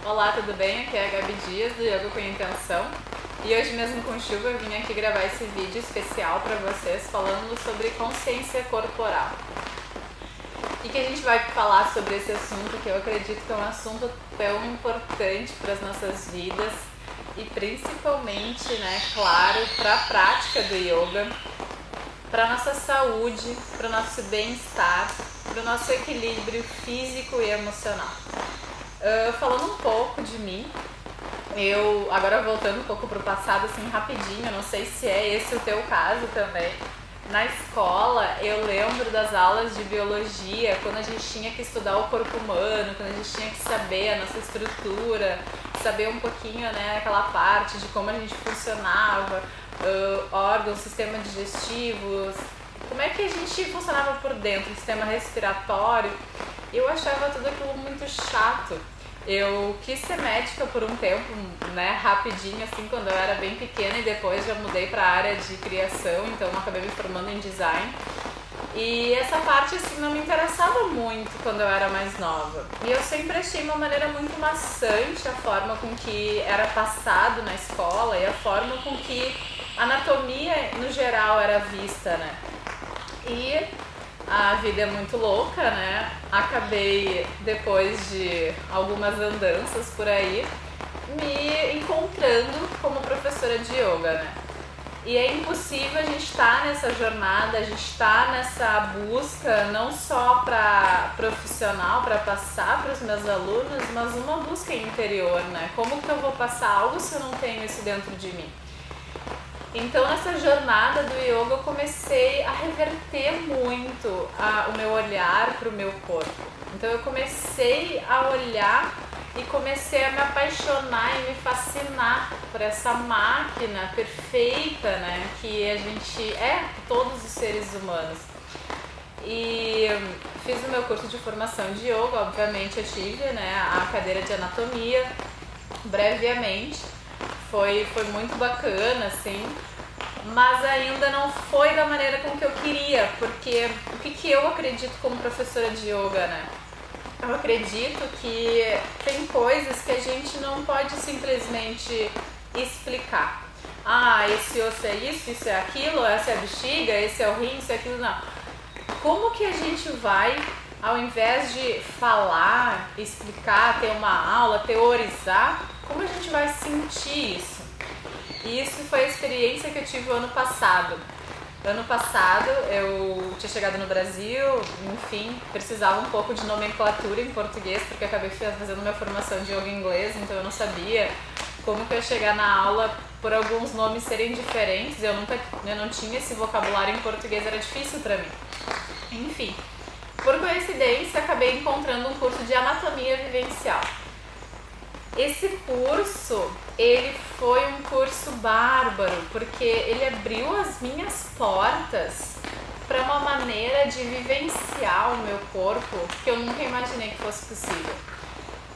Olá, tudo bem? Aqui é a Gabi Dias, do Yoga com Intenção. E hoje mesmo com chuva eu vim aqui gravar esse vídeo especial para vocês falando sobre consciência corporal. E que a gente vai falar sobre esse assunto que eu acredito que é um assunto tão importante para as nossas vidas e principalmente, né, claro, para a prática do yoga, para a nossa saúde, para o nosso bem-estar, para o nosso equilíbrio físico e emocional. Falando um pouco de mim, eu agora voltando um pouco para o passado assim rapidinho, não sei se é esse o teu caso também. Na escola eu lembro das aulas de biologia, quando a gente tinha que estudar o corpo humano, quando a gente tinha que saber a nossa estrutura, saber um pouquinho, né, aquela parte de como a gente funcionava, órgãos, sistema digestivo, como é que a gente funcionava por dentro, sistema respiratório. Eu achava tudo aquilo muito chato. Eu quis ser médica por um tempo, né, rapidinho, assim, quando eu era bem pequena, e depois já mudei para a área de criação, então eu acabei me formando em design. E essa parte, assim, não me interessava muito quando eu era mais nova. E eu sempre achei uma maneira muito maçante a forma com que era passado na escola e a forma com que a anatomia, no geral, era vista, né. E a vida é muito louca, né? Acabei, depois de algumas andanças por aí, me encontrando como professora de yoga, né? E é impossível a gente estar nessa jornada, a gente estar nessa busca, não só para profissional, para passar para os meus alunos, mas uma busca interior, né? Como que eu vou passar algo se eu não tenho isso dentro de mim? Então, nessa jornada do yoga, eu comecei a reverter muito o meu olhar para o meu corpo. Então, eu comecei a olhar e comecei a me apaixonar e me fascinar por essa máquina perfeita, né, que a gente é, todos os seres humanos. E fiz o meu curso de formação de yoga, obviamente eu tive, né, a cadeira de anatomia, brevemente. Foi muito bacana, assim, mas ainda não foi da maneira com que eu queria, porque o que eu acredito como professora de yoga, né? Eu acredito que tem coisas que a gente não pode simplesmente explicar. Ah, esse osso é isso é aquilo, essa é a bexiga, esse é o rim, isso é aquilo, não. Como que a gente vai, ao invés de falar, explicar, ter uma aula, teorizar, como a gente vai sentir isso? E isso foi a experiência que eu tive o ano passado. Ano passado eu tinha chegado no Brasil, enfim, precisava um pouco de nomenclatura em português, porque eu acabei fazendo minha formação de yoga em inglês, então eu não sabia como que eu ia chegar na aula por alguns nomes serem diferentes, eu não tinha esse vocabulário em português, era difícil para mim. Enfim, por coincidência acabei encontrando um curso de anatomia vivencial. Esse curso, ele foi um curso bárbaro, porque ele abriu as minhas portas para uma maneira de vivenciar o meu corpo que eu nunca imaginei que fosse possível.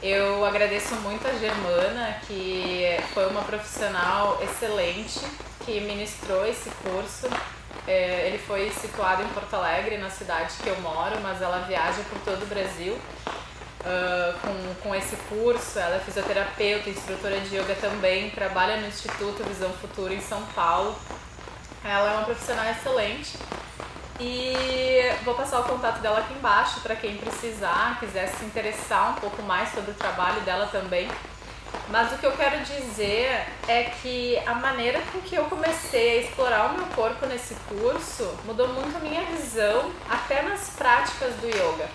Eu agradeço muito a Germana, que foi uma profissional excelente, que ministrou esse curso. Ele foi situado em Porto Alegre, na cidade que eu moro, mas ela viaja por todo o Brasil. Com esse curso, ela é fisioterapeuta, instrutora de yoga também, trabalha no Instituto Visão Futuro em São Paulo. Ela é uma profissional excelente e vou passar o contato dela aqui embaixo para quem precisar, quiser se interessar um pouco mais sobre o trabalho dela também. Mas o que eu quero dizer é que a maneira com que eu comecei a explorar o meu corpo nesse curso mudou muito a minha visão, até nas práticas do yoga.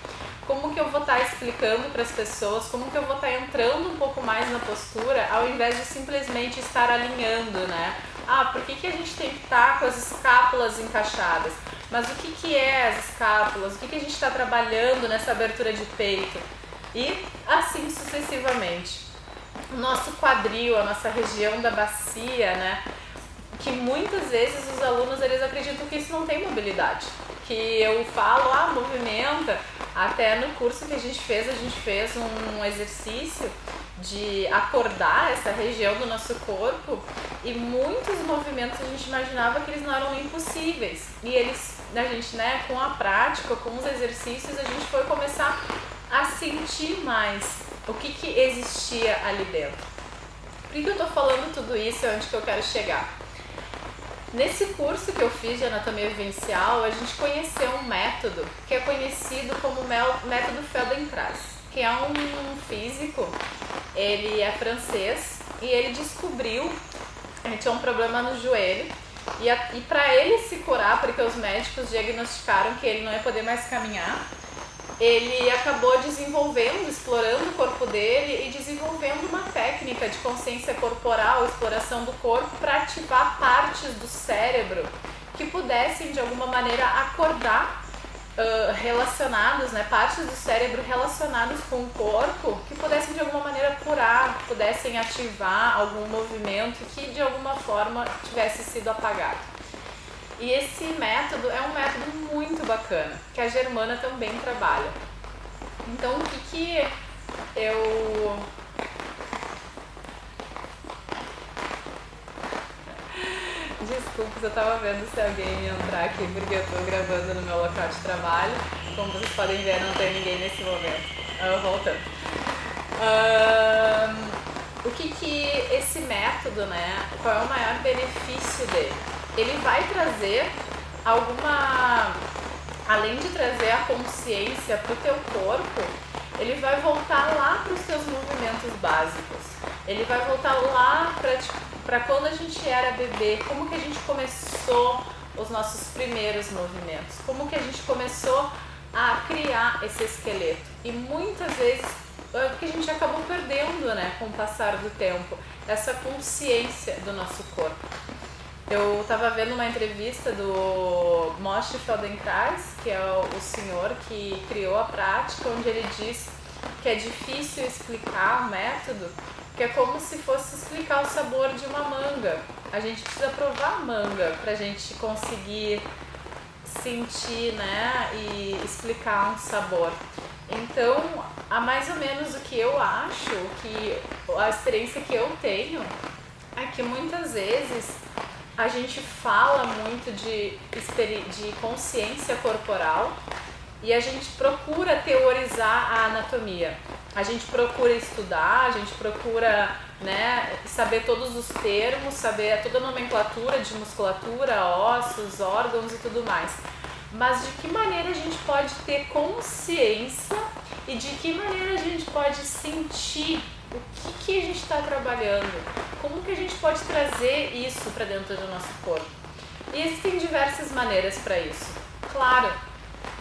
Como que eu vou estar explicando para as pessoas, como que eu vou estar entrando um pouco mais na postura, ao invés de simplesmente estar alinhando, né? Ah, por que a gente tem que estar com as escápulas encaixadas? Mas o que é as escápulas? O que a gente está trabalhando nessa abertura de peito? E assim sucessivamente. O nosso quadril, a nossa região da bacia, né? Que muitas vezes os alunos, eles acreditam que isso não tem mobilidade. Que eu falo, movimenta. Até no curso que a gente fez um exercício de acordar essa região do nosso corpo, e muitos movimentos a gente imaginava que eles não eram impossíveis. E a gente, né, com a prática, com os exercícios, a gente foi começar a sentir mais o que existia ali dentro. Por que eu tô falando tudo isso e onde que eu quero chegar? Nesse curso que eu fiz de anatomia vivencial, a gente conheceu um método que é conhecido como método Feldenkrais, que é um físico, ele é francês e ele descobriu, ele tinha um problema no joelho e para ele se curar, porque os médicos diagnosticaram que ele não ia poder mais caminhar, ele acabou desenvolvendo, explorando o corpo dele e desenvolvendo uma técnica de consciência corporal, exploração do corpo, para ativar partes do cérebro que pudessem de alguma maneira acordar relacionados, né, partes do cérebro relacionadas com o corpo que pudessem de alguma maneira curar, pudessem ativar algum movimento que de alguma forma tivesse sido apagado. E esse método é um método muito bacana, que a Germana também trabalha. Então, o que eu... Desculpa, eu tava vendo se alguém ia entrar aqui, porque eu tô gravando no meu local de trabalho. Como vocês podem ver, não tem ninguém nesse momento. Voltando. O que esse método, né? Qual é o maior benefício dele? Ele vai trazer além de trazer a consciência para o teu corpo, ele vai voltar lá para os teus movimentos básicos. Ele vai voltar lá para quando a gente era bebê, como que a gente começou os nossos primeiros movimentos, como que a gente começou a criar esse esqueleto. E muitas vezes é porque a gente acabou perdendo, né, com o passar do tempo, essa consciência do nosso corpo. Eu estava vendo uma entrevista do Moshe Feldenkrais, que é o senhor que criou a prática, onde ele diz que é difícil explicar o método, que é como se fosse explicar o sabor de uma manga. A gente precisa provar a manga para a gente conseguir sentir, né, e explicar um sabor. Então, a mais ou menos o que eu acho, que a experiência que eu tenho, é que muitas vezes a gente fala muito de consciência corporal e a gente procura teorizar a anatomia. A gente procura estudar, a gente procura, né, saber todos os termos, saber toda a nomenclatura de musculatura, ossos, órgãos e tudo mais. Mas de que maneira a gente pode ter consciência e de que maneira a gente pode sentir o que a gente está trabalhando? Como que a gente pode trazer isso para dentro do nosso corpo? E existem diversas maneiras para isso. Claro,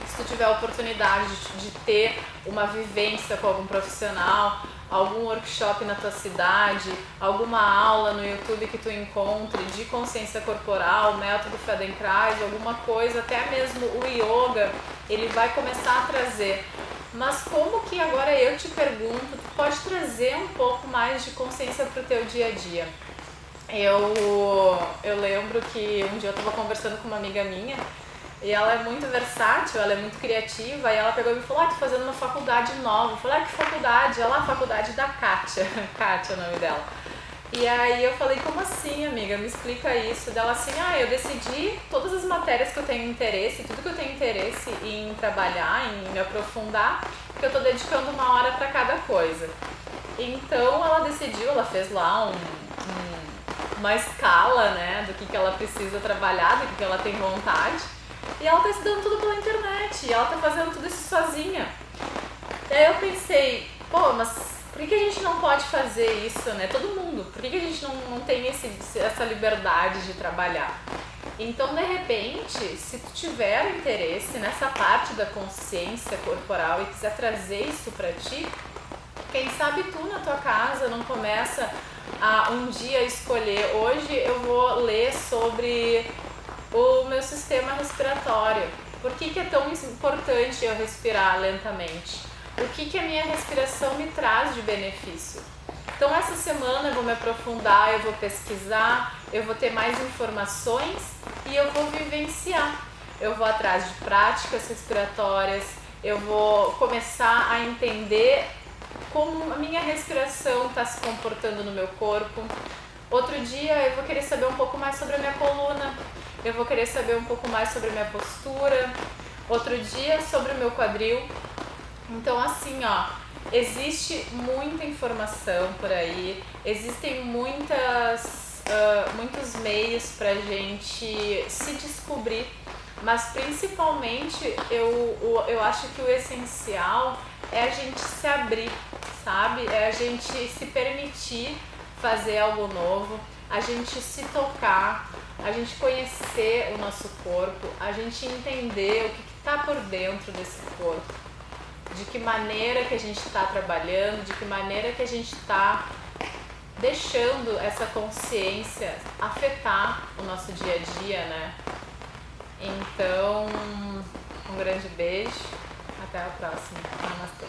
se tu tiver a oportunidade de ter uma vivência com algum profissional, algum workshop na tua cidade, alguma aula no YouTube que tu encontre de consciência corporal, método Feldenkrais, alguma coisa, até mesmo o yoga, ele vai começar a trazer. Mas como que agora eu te pergunto, tu pode trazer um pouco mais de consciência para o teu dia a dia? Eu lembro que um dia eu estava conversando com uma amiga minha e ela é muito versátil, ela é muito criativa e ela pegou e me falou, tô fazendo uma faculdade nova. Eu falei, que faculdade? Ela, a faculdade da Kátia, Kátia é o nome dela. E aí eu falei, como assim, amiga? Me explica isso. Dela assim, eu decidi todas as matérias que eu tenho interesse, tudo que eu tenho interesse em trabalhar, em me aprofundar, porque eu tô dedicando uma hora para cada coisa. Então ela decidiu, ela fez lá uma escala, né, do que ela precisa trabalhar, do que ela tem vontade. E ela tá estudando tudo pela internet, e ela tá fazendo tudo isso sozinha. E aí eu pensei, mas por que a gente não pode fazer isso, né? Todo mundo. Por que a gente não tem essa liberdade de trabalhar? Então, de repente, se tu tiver interesse nessa parte da consciência corporal e quiser trazer isso pra ti, quem sabe tu na tua casa não começa a um dia escolher, hoje eu vou ler sobre o meu sistema respiratório. Por que é tão importante eu respirar lentamente? O que a minha respiração me traz de benefício? Então essa semana eu vou me aprofundar, eu vou pesquisar, eu vou ter mais informações e eu vou vivenciar. Eu vou atrás de práticas respiratórias, eu vou começar a entender como a minha respiração está se comportando no meu corpo. Outro dia eu vou querer saber um pouco mais sobre a minha coluna, eu vou querer saber um pouco mais sobre a minha postura, outro dia sobre o meu quadril. Então assim, existe muita informação por aí, existem muitos meios pra gente se descobrir, mas principalmente eu acho que o essencial é a gente se abrir, sabe? É a gente se permitir fazer algo novo, a gente se tocar, a gente conhecer o nosso corpo, a gente entender o que está por dentro desse corpo, de que maneira que a gente está trabalhando, de que maneira que a gente está deixando essa consciência afetar o nosso dia a dia, né? Então, um grande beijo, até a próxima. Namastê.